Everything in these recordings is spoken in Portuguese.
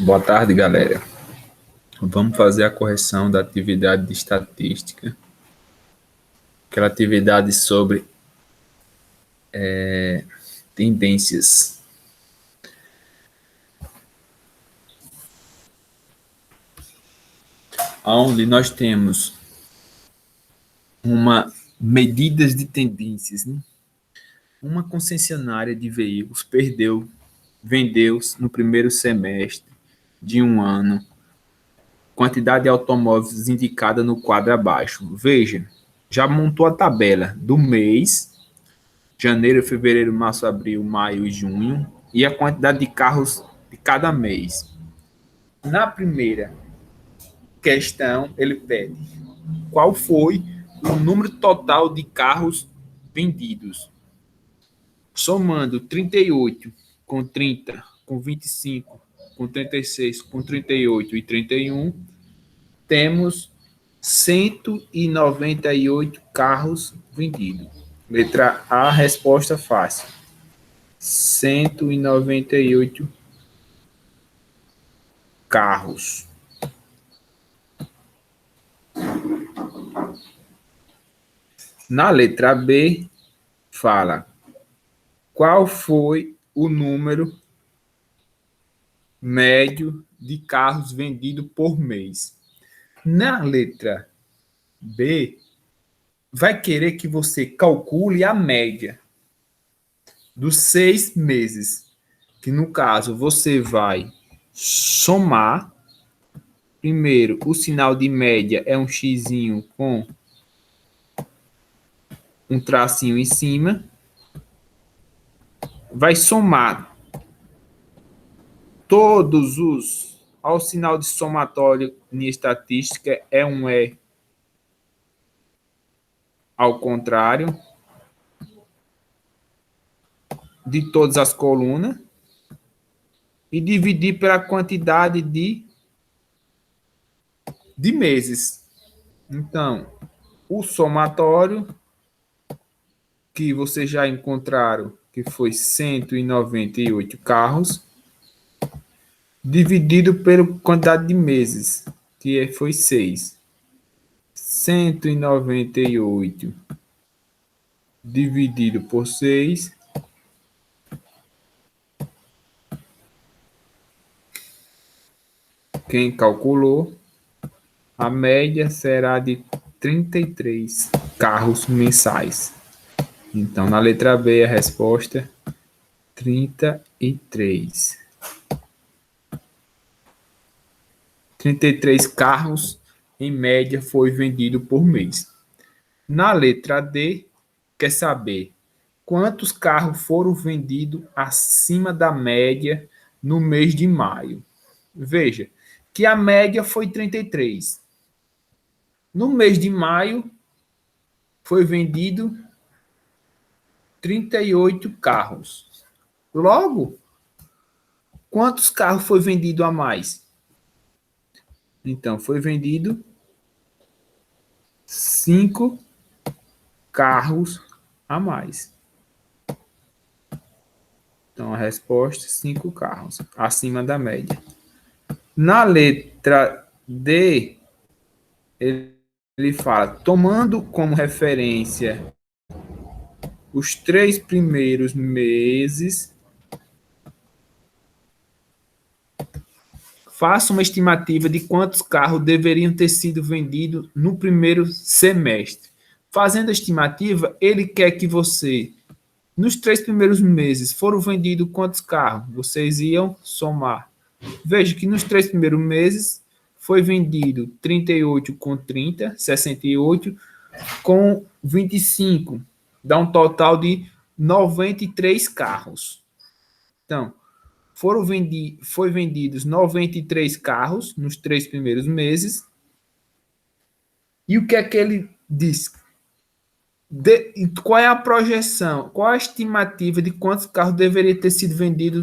Boa tarde, galera. Vamos fazer a correção da atividade de estatística, aquela atividade sobre tendências. Onde nós temos medidas de tendências, né? Uma concessionária de veículos vendeu no primeiro semestre de um ano quantidade de automóveis indicada no quadro abaixo. Veja, já montou a tabela do mês, janeiro, fevereiro, março, abril, maio e junho, e a quantidade de carros de cada mês. Na primeira questão, ele pede qual foi o número total de carros vendidos. Somando 38 com 30, com 25, com 36, com 38 e 31, temos 198 carros vendidos. Letra A, resposta fácil. 198 carros. Na letra B, fala qual foi o número médio de carros vendidos por mês. Na letra B, vai querer que você calcule a média dos 6 meses, que no caso você vai somar. Primeiro, o sinal de média é um xizinho com um tracinho em cima. Vai somar todos os... Ao sinal de somatório em estatística é um E ao contrário de todas as colunas e dividir pela quantidade de meses. Então, o somatório que vocês já encontraram, que foi 198 carros, dividido pela quantidade de meses, que foi 6. 198 dividido por 6. Quem calculou, a média será de 33 carros mensais. Então, na letra B, a resposta 33. 33 carros, em média, foi vendido por mês. Na letra D, quer saber quantos carros foram vendidos acima da média no mês de maio. Veja que a média foi 33. No mês de maio, foi vendido 38 carros. Logo, quantos carros foi vendido a mais? Então, foi vendido 5 carros a mais. Então, a resposta, 5 carros, acima da média. Na letra D, ele fala, tomando como referência os 3 primeiros meses, faça uma estimativa de quantos carros deveriam ter sido vendidos no primeiro semestre. Fazendo a estimativa, ele quer que você, nos 3 primeiros meses, foram vendidos quantos carros? Vocês iam somar. Veja que nos 3 primeiros meses foi vendido 38 com 30, 68 com 25, dá um total de 93 carros. Então, foi vendidos 93 carros nos 3 primeiros meses. E o que é que ele diz? Qual é a projeção? Qual a estimativa de quantos carros deveria ter sido vendidos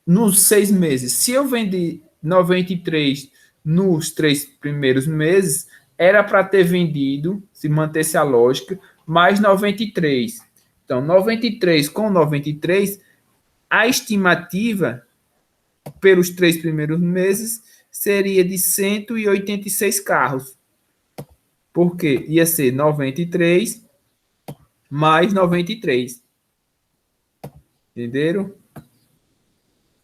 nos 6 meses? Se eu vendi 93 nos 3 primeiros meses, era para ter vendido, se mantesse a lógica, mais 93. Então, 93 com 93, a estimativa pelos 3 primeiros meses, seria de 186 carros. Porque ia ser 93 mais 93. Entenderam?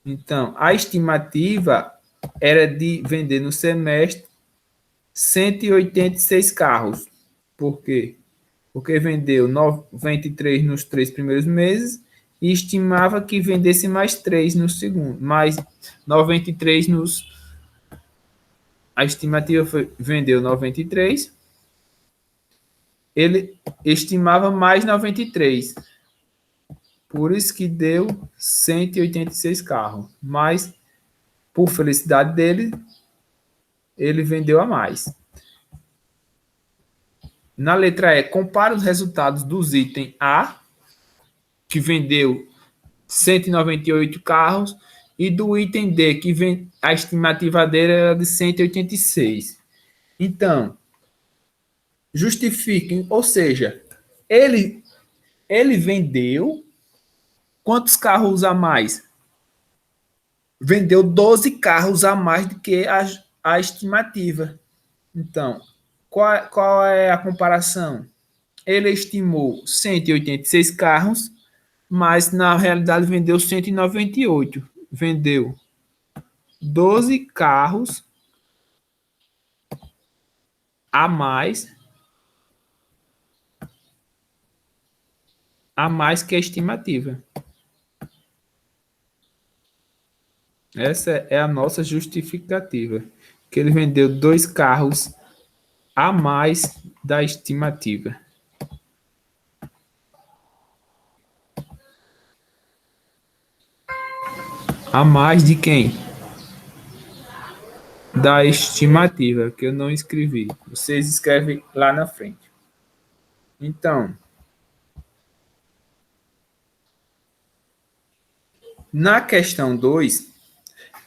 Então, a estimativa era de vender no semestre 186 carros. Por quê? Porque vendeu 93 nos 3 primeiros meses e estimava que vendesse mais 3 no segundo, mais 93 nos. A estimativa foi vendeu 93, ele estimava mais 93. Por isso que deu 186 carros. Mas, por felicidade dele, ele vendeu a mais. Na letra E, compara os resultados dos itens A, que vendeu 198 carros, e do item D, que a estimativa dele era de 186. Então, justifiquem, ou seja, ele vendeu quantos carros a mais? Vendeu 12 carros a mais do que a estimativa. Então, qual é a comparação? Ele estimou 186 carros, mas na realidade vendeu 198. Vendeu 12 carros a mais que a estimativa. Essa é a nossa justificativa, que ele vendeu 2 carros a mais da estimativa. A mais de quem? Da estimativa, que eu não escrevi. Vocês escrevem lá na frente. Então, na questão 2,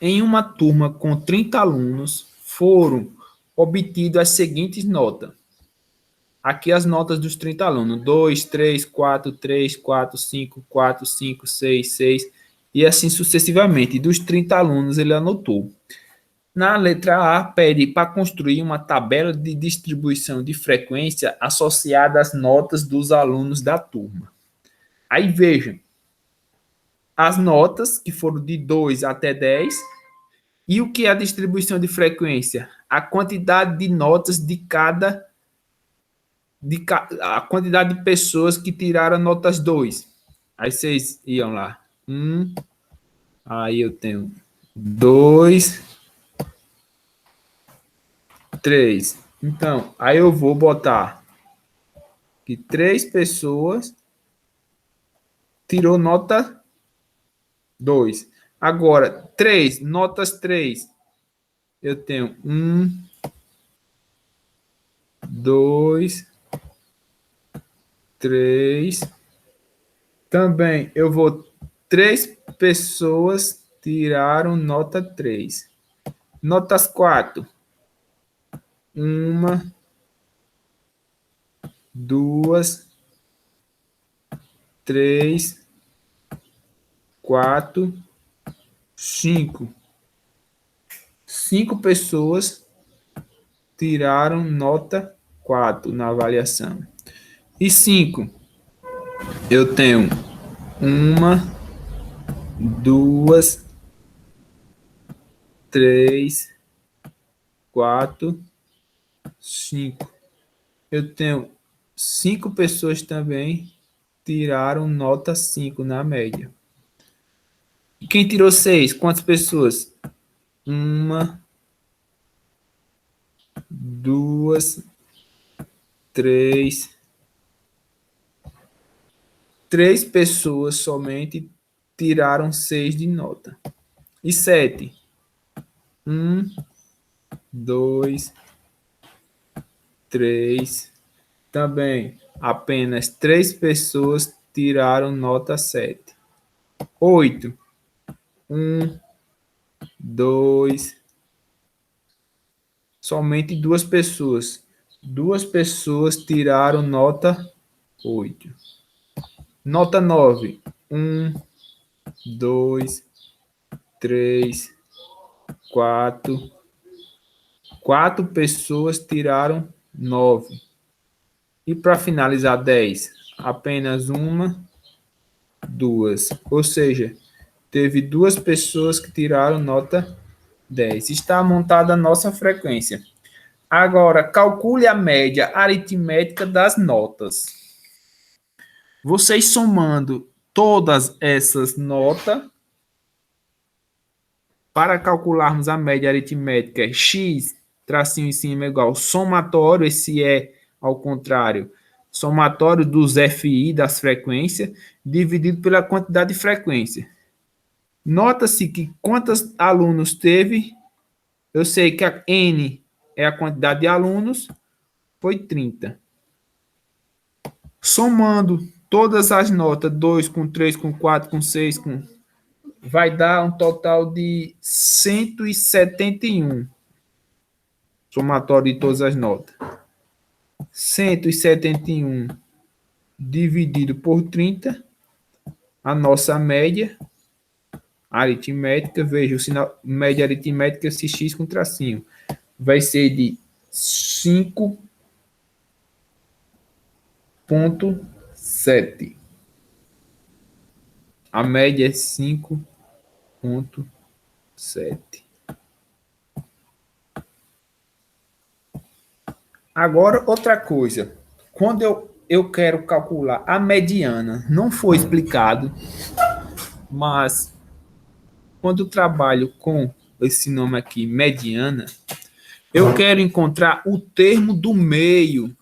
em uma turma com 30 alunos, foram obtidas as seguintes notas. Aqui as notas dos 30 alunos: 2, 3, 4, 3, 4, 5, 4, 5, 6, 6, e assim sucessivamente. E dos 30 alunos ele anotou. Na letra A, pede para construir uma tabela de distribuição de frequência associada às notas dos alunos da turma. Aí vejam, as notas, que foram de 2 até 10, e o que é a distribuição de frequência? A quantidade de notas a quantidade de pessoas que tiraram notas 2. Aí vocês iam lá. Aí eu tenho 2, 3. Então, aí eu vou botar que 3 pessoas tirou nota 2. Agora, 3, notas 3. Eu tenho 2, 3. Também eu vou. 3 pessoas tiraram nota 3. Notas 4. 1, 2, 3, 4, 5. 5 pessoas tiraram nota 4 na avaliação. E 5, eu tenho 1, 2, 3, 4, 5. Eu tenho 5 pessoas também tiraram nota 5 na média. E quem tirou 6? Quantas pessoas? 1, 2, 3. 3 pessoas somente tiraram 6 de nota. E 7? 1, 2, 3. Também apenas 3 pessoas tiraram nota 7. 8. 1, 2. Somente 2 pessoas. 2 pessoas tiraram nota 8. Nota 9. 1, 2, 3, 4. 4 pessoas tiraram 9. E para finalizar 10, apenas uma, 2. Ou seja, teve 2 pessoas que tiraram nota 10. Está montada a nossa frequência. Agora, calcule a média aritmética das notas. Vocês somando todas essas notas, para calcularmos a média aritmética, x, tracinho em cima, igual somatório, esse é ao contrário, somatório dos FI, das frequências, dividido pela quantidade de frequência. Nota-se que quantos alunos teve, eu sei que a N é a quantidade de alunos, foi 30. Somando todas as notas, 2 com 3, com 4, com 6, vai dar um total de 171. Somatório de todas as notas. 171 dividido por 30, a nossa média aritmética, veja o sinal, média aritmética, esse x com tracinho, vai ser de 5,7. A média é 5,7. Agora, outra coisa. Quando eu quero calcular a mediana, não foi explicado, mas quando eu trabalho com esse nome aqui, mediana, eu quero encontrar o termo do meio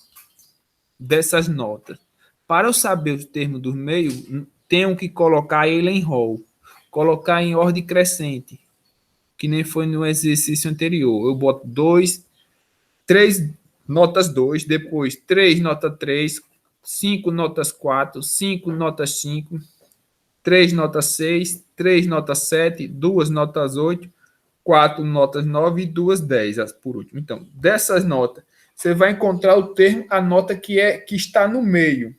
dessas notas. Para eu saber o termo do meio, tenho que colocar ele em rol. Colocar em ordem crescente, que nem foi no exercício anterior. Eu boto 3 notas 2, depois 3 notas 3, 5 notas 4, 5 notas 5, 3 notas 6, 3 notas 7, 2 notas 8, 4 notas 9 e 2 10, por último. Então, dessas notas, você vai encontrar o termo, a nota que está no meio.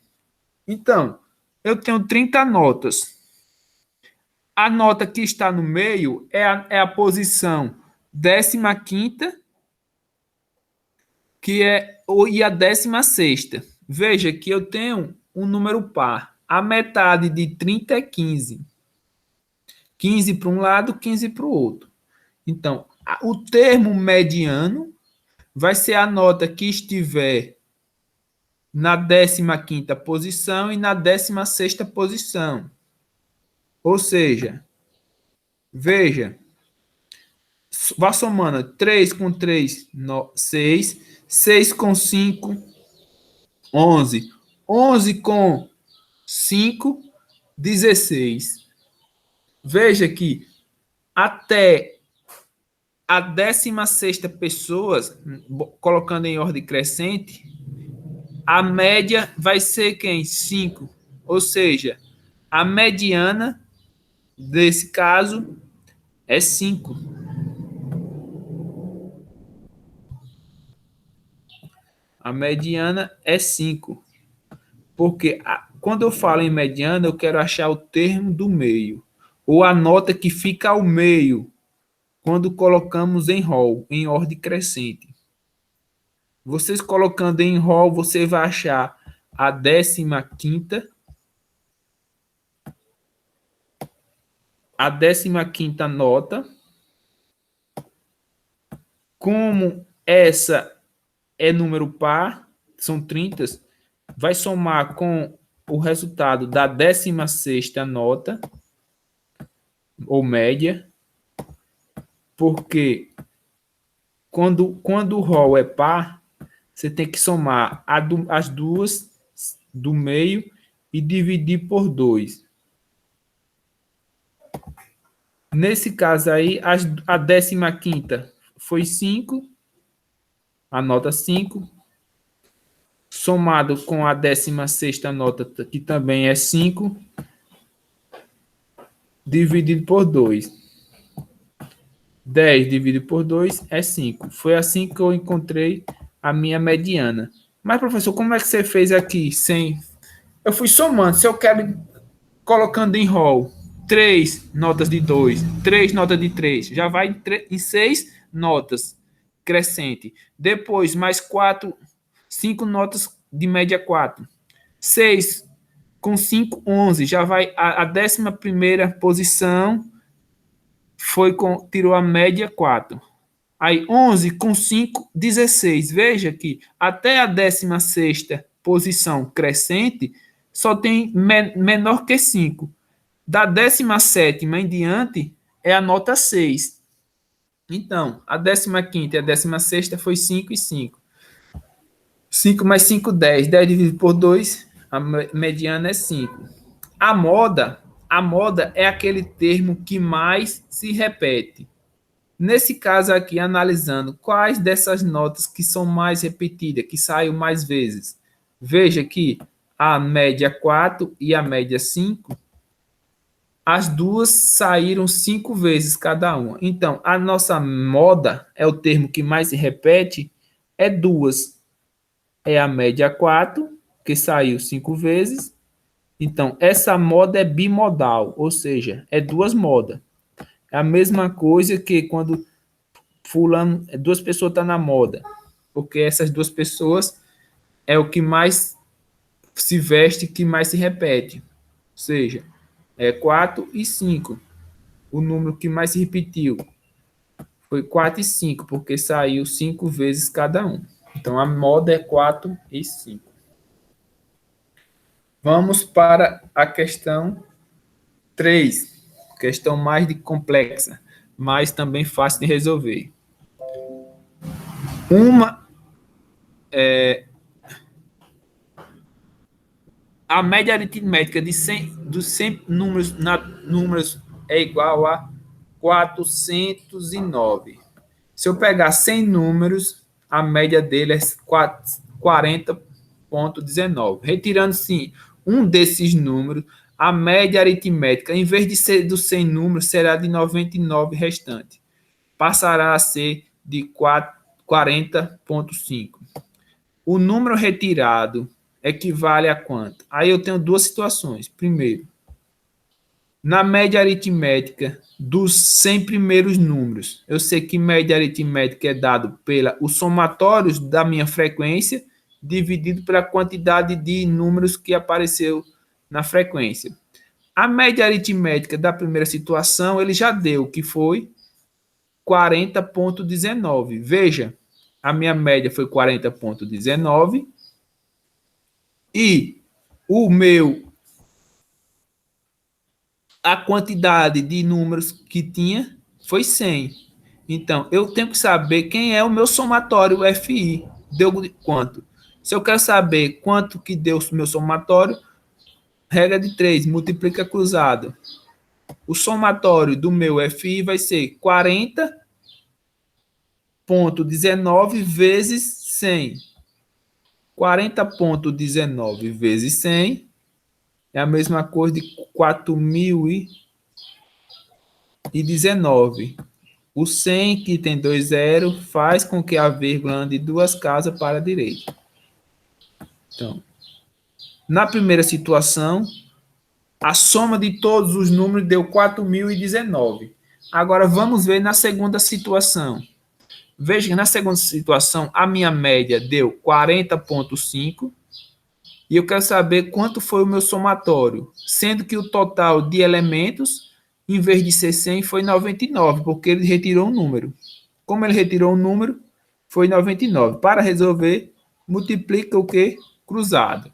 Então, eu tenho 30 notas. A nota que está no meio é a posição 15ª, e a 16ª. Veja que eu tenho um número par. A metade de 30 é 15. 15 para um lado, 15 para o outro. Então, o termo mediano vai ser a nota que estiver na 15ª posição e na 16ª posição. Ou seja, veja, vá somando 3 com 3, 6, 6 com 5, 11, 11 com 5, 16. Veja que até a 16ª pessoa, colocando em ordem crescente, a média vai ser quem? 5. Ou seja, a mediana desse caso é 5. A mediana é 5. Porque quando eu falo em mediana, eu quero achar o termo do meio. Ou a nota que fica ao meio, quando colocamos em rol, em ordem crescente. Vocês colocando em rol, você vai achar a 15ª, a 15ª nota. Como essa é número par, são 30, vai somar com o resultado da 16ª nota, ou média, porque quando o rol é par, você tem que somar as duas do meio e dividir por 2. Nesse caso aí, a 15ª foi 5, a nota 5, somado com a 16ª nota, que também é 5, dividido por 2. 10 dividido por 2 é 5. Foi assim que eu encontrei a minha mediana. Mas, professor, como é que você fez aqui? Eu fui somando. Se eu quero colocando em rol, 3 notas de 2, 3 notas de 3, já vai em 6 notas crescente. Depois, mais 4, 5 notas de média 4. 6 com 5, 11, já vai a 11ª posição, tirou a média 4. Aí 11 com 5, 16. Veja que até a 16ª posição crescente só tem menor que 5. Da 17ª em diante é a nota 6. Então, a 15ª e a 16ª foi 5 e 5. 5 mais 5, 10. 10 dividido por 2, a mediana é 5. A moda é aquele termo que mais se repete. Nesse caso aqui, analisando quais dessas notas que são mais repetidas, que saem mais vezes. Veja que a média 4 e a média 5, as duas saíram 5 vezes cada uma. Então, a nossa moda, é o termo que mais se repete, é duas. É a média 4, que saiu 5 vezes. Então, essa moda é bimodal, ou seja, é duas modas. É a mesma coisa que quando fulano, duas pessoas estão na moda, porque essas duas pessoas é o que mais se veste, que mais se repete. Ou seja, é 4 e 5. O número que mais se repetiu foi 4 e 5, porque saiu 5 vezes cada um. Então, a moda é 4 e 5. Vamos para a questão 3. Questão mais complexa, mas também fácil de resolver. A média aritmética dos 100 números é igual a 409. Se eu pegar 100 números, a média dele é 40,19. Retirando, sim, um desses números, a média aritmética, em vez de ser dos 100 números, será de 99 restante. Passará a ser de 40,5. O número retirado equivale a quanto? Aí eu tenho duas situações. Primeiro, na média aritmética dos 100 primeiros números, eu sei que média aritmética é dado pela o somatório da minha frequência dividido pela quantidade de números que apareceu na frequência. A média aritmética da primeira situação, ele já deu, que foi 40,19. Veja, a minha média foi 40,19 e a quantidade de números que tinha foi 100. Então, eu tenho que saber quem é o meu somatório FI. Deu quanto? Se eu quero saber quanto que deu o meu somatório, regra de 3, multiplica cruzado. O somatório do meu FI vai ser 40,19 vezes 100. 40,19 vezes 100 é a mesma coisa de 4.019. O 100, que tem 2 zeros, faz com que a vírgula ande 2 casas para a direita. Então, na primeira situação, a soma de todos os números deu 4.019. Agora, vamos ver na segunda situação. Veja que na segunda situação, a minha média deu 40,5 e eu quero saber quanto foi o meu somatório, sendo que o total de elementos, em vez de ser 100, foi 99, porque ele retirou um número. Como ele retirou um número, foi 99. Para resolver, multiplica o que? Cruzado.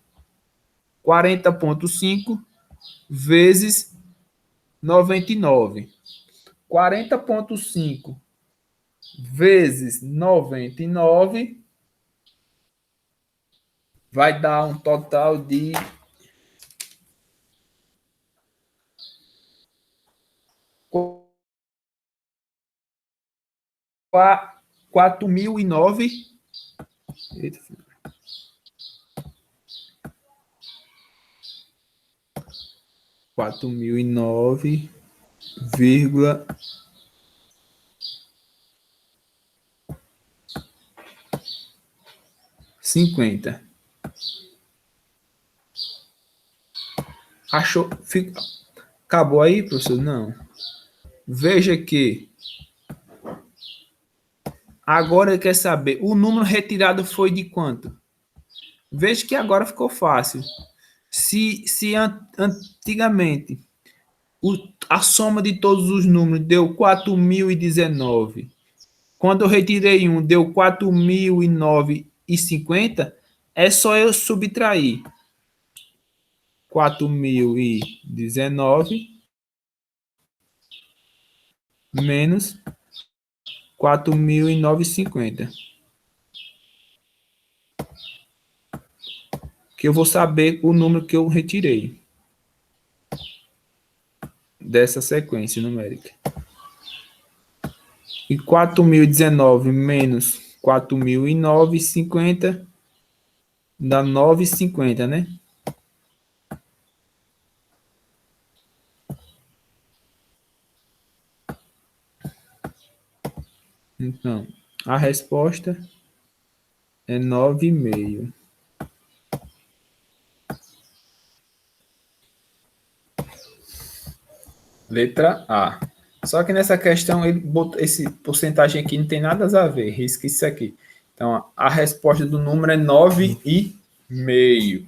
40,5 vezes 99. 40,5 vezes 99 vai dar um total de 4.009. 4.009,50. Achou? Acabou aí, professor? Não. Veja que agora quer saber, o número retirado foi de quanto? Veja que agora ficou fácil. Se antigamente a soma de todos os números deu 4.019, quando eu retirei um deu 4.009,50, é só eu subtrair 4.019 menos 4.009,50. Que eu vou saber o número que eu retirei dessa sequência numérica. E 4.019 menos 4.009,50 dá 9,50, né? Então, a resposta é 9,5. Letra A. Só que nessa questão, ele botou esse porcentagem aqui não tem nada a ver, risca isso aqui. Então, a resposta do número é 9,5.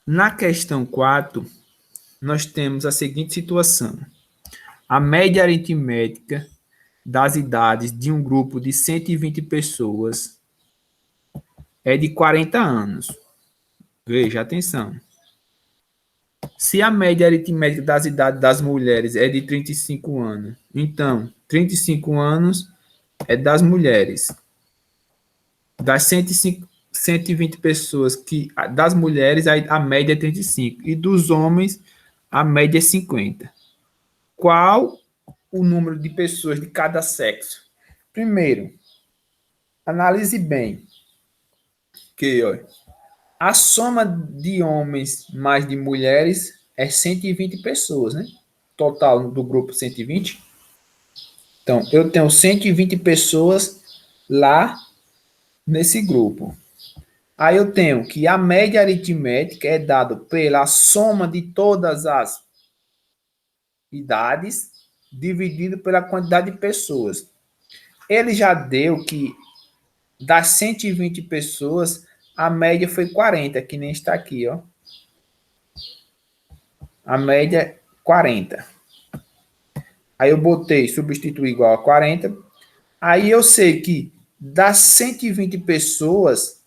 Na questão 4, nós temos a seguinte situação. A média aritmética das idades de um grupo de 120 pessoas é de 40 anos. Veja, atenção. Se a média aritmética das idades das mulheres é de 35 anos, então 35 anos é das mulheres. Das 120 pessoas das mulheres, a média é 35. E dos homens, a média é 50. Qual o número de pessoas de cada sexo? Primeiro, analise bem que ó, a soma de homens mais de mulheres é 120 pessoas, né? Total do grupo 120. Então, eu tenho 120 pessoas lá nesse grupo. Aí eu tenho que a média aritmética é dada pela soma de todas as idades dividido pela quantidade de pessoas. Ele já deu que das 120 pessoas, a média foi 40, que nem está aqui, ó. A média é 40. Aí eu botei substituir igual a 40. Aí eu sei que das 120 pessoas,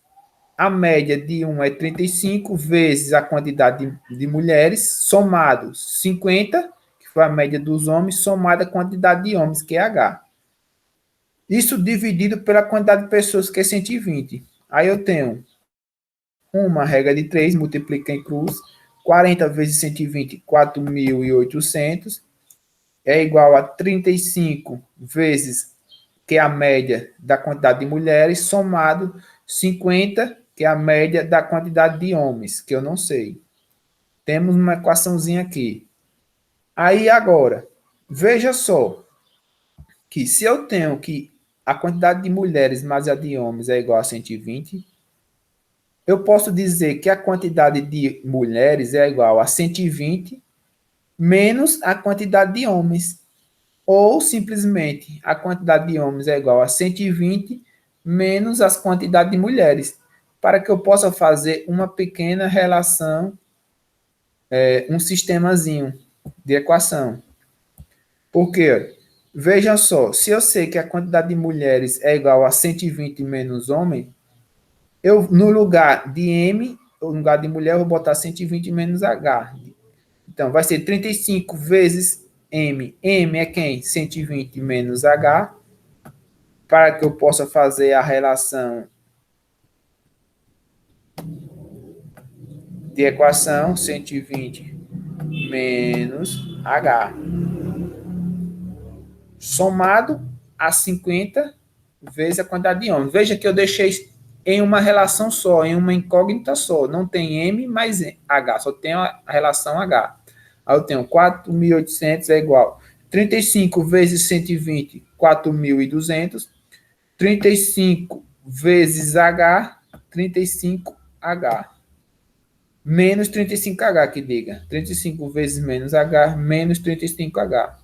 a média de um é 35 vezes a quantidade de mulheres, somado 50, que foi a média dos homens, somada a quantidade de homens, que é H. Isso dividido pela quantidade de pessoas, que é 120. Aí eu tenho uma regra de 3, multiplica em cruz, 40 vezes 120, 4.800, é igual a 35 vezes, que é a média da quantidade de mulheres, somado 50, que é a média da quantidade de homens, que eu não sei. Temos uma equaçãozinha aqui. Aí agora, veja só, que se eu tenho que a quantidade de mulheres mais a de homens é igual a 120, eu posso dizer que a quantidade de mulheres é igual a 120 menos a quantidade de homens. Ou, simplesmente, a quantidade de homens é igual a 120 menos as quantidades de mulheres, para que eu possa fazer uma pequena relação, um sistemazinho de equação. Por quê? Vejam só, se eu sei que a quantidade de mulheres é igual a 120 menos homem, eu, no lugar de M, no lugar de mulher, eu vou botar 120 menos H. Então, vai ser 35 vezes M. M é quem? 120 menos H. Para que eu possa fazer a relação de equação, 120 menos H. Somado a 50 vezes a quantidade de homens. Veja que eu deixei em uma relação só, em uma incógnita só. Não tem M mais H, só tem a relação H. Aí eu tenho 4.800 é igual 35 vezes 120, 4.200. 35 vezes H, 35 H. Menos 35H, que diga. 35 vezes menos H, menos 35H.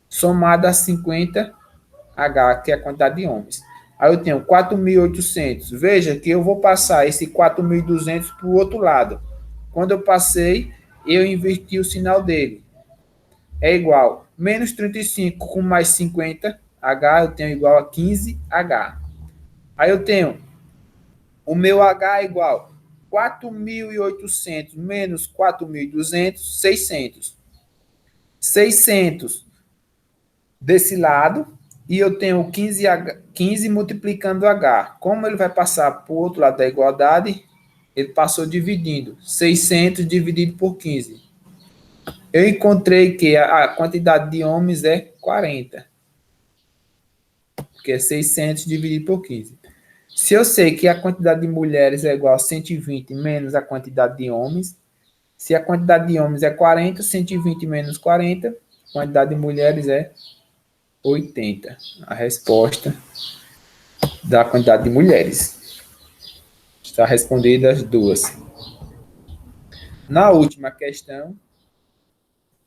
Somado a 50H, que é a quantidade de homens. Aí eu tenho 4.800. Veja que eu vou passar esse 4.200 para o outro lado. Quando eu passei, eu inverti o sinal dele. É igual. Menos 35 com mais 50H, eu tenho igual a 15H. Aí eu tenho o meu H é igual 4.800 menos 4.200, 600. 600 desse lado e eu tenho 15 multiplicando H. Como ele vai passar para o outro lado da igualdade, ele passou dividindo. 600 dividido por 15. Eu encontrei que a quantidade de homens é 40. Porque é 600 dividido por 15. Se eu sei que a quantidade de mulheres é igual a 120 menos a quantidade de homens, se a quantidade de homens é 40, 120 menos 40, a quantidade de mulheres é 80. A resposta da quantidade de mulheres. Está respondida as duas. Na última questão,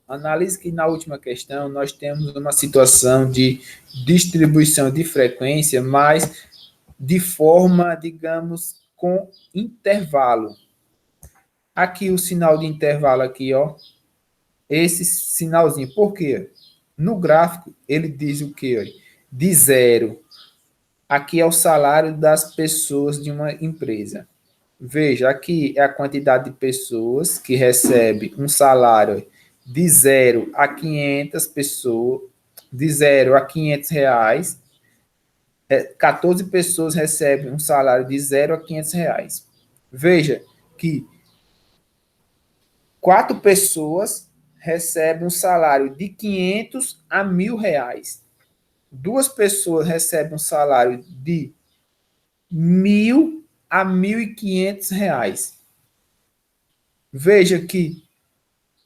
analise que na última questão nós temos uma situação de distribuição de frequência, mas de forma, digamos, com intervalo. Aqui o sinal de intervalo aqui, ó. Esse sinalzinho. Por quê? No gráfico, ele diz o quê? De zero. Aqui é o salário das pessoas de uma empresa. Veja, aqui é a quantidade de pessoas que recebe um salário de 0 a 500 pessoas, de 0 a 500 reais. 14 pessoas recebem um salário de 0 a 500 reais. Veja que 4 pessoas recebem um salário de 500 a 1.000 reais. 2 pessoas recebem um salário de 1.000 a 1.500 reais. Veja que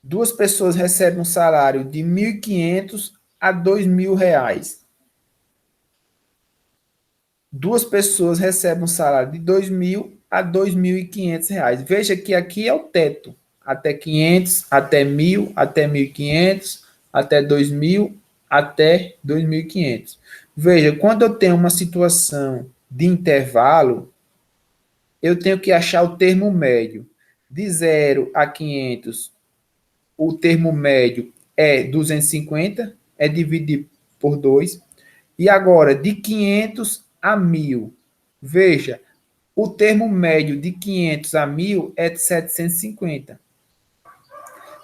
2 pessoas recebem um salário de 1.500 a 2.000 reais. 2 pessoas recebem um salário de 2.000 a 2.500 reais. Veja que aqui é o teto. Até 500, até 1.000, até 1.500, até 2.000, até 2.500. Veja, quando eu tenho uma situação de intervalo, eu tenho que achar o termo médio. De 0 a 500, o termo médio é 250, é dividir por 2. E agora, de 500 a 1.000, veja, o termo médio de 500 a 1.000 é de 750.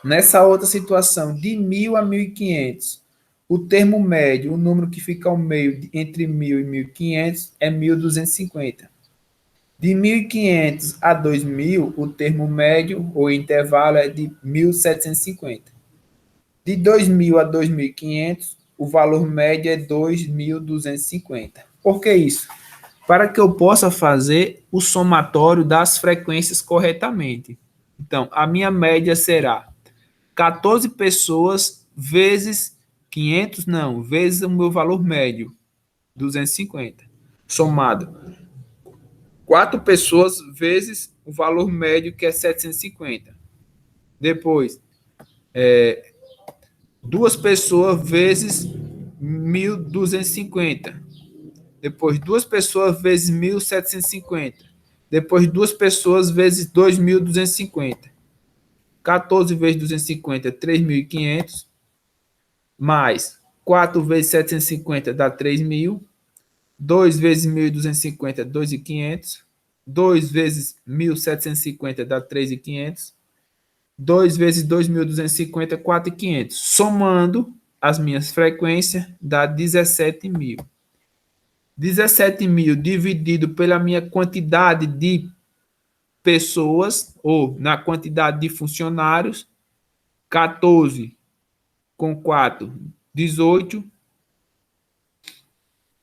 Nessa outra situação, de 1.000 a 1.500, o termo médio, o número que fica ao meio entre 1.000 e 1.500 é 1.250. De 1.500 a 2.000, o termo médio, ou intervalo, é de 1.750. De 2.000 a 2.500, o valor médio é 2.250. Por que isso? Para que eu possa fazer o somatório das frequências corretamente. Então, a minha média será 14 pessoas vezes 500, não, vezes o meu valor médio, 250. Somado 4 pessoas vezes o valor médio, que é 750. Depois, 2 pessoas vezes 1.250. Depois, 2 pessoas vezes 1.750. Depois, 2 pessoas vezes 2.250. 14 vezes 250, 3.500. Mais 4 vezes 750 dá 3.000. 2 vezes 1.250, 2.500. 2 vezes 1.750 dá 3.500. 2 vezes 2.250, 4.500. Somando as minhas frequências, dá 17.000. 17.000 dividido pela minha quantidade de pessoas, ou na quantidade de funcionários, 14 com 4, 18,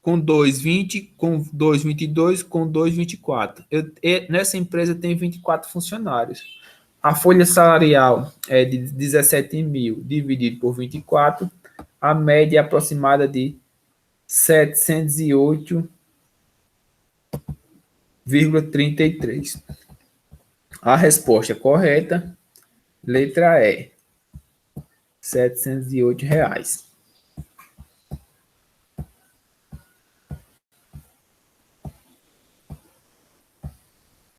com 2, 20, com 2, 22, com 2, 24. Nessa empresa tem 24 funcionários. A folha salarial é de 17.000 dividido por 24, a média aproximada de 708,33. A resposta correta, letra E, R$ 708.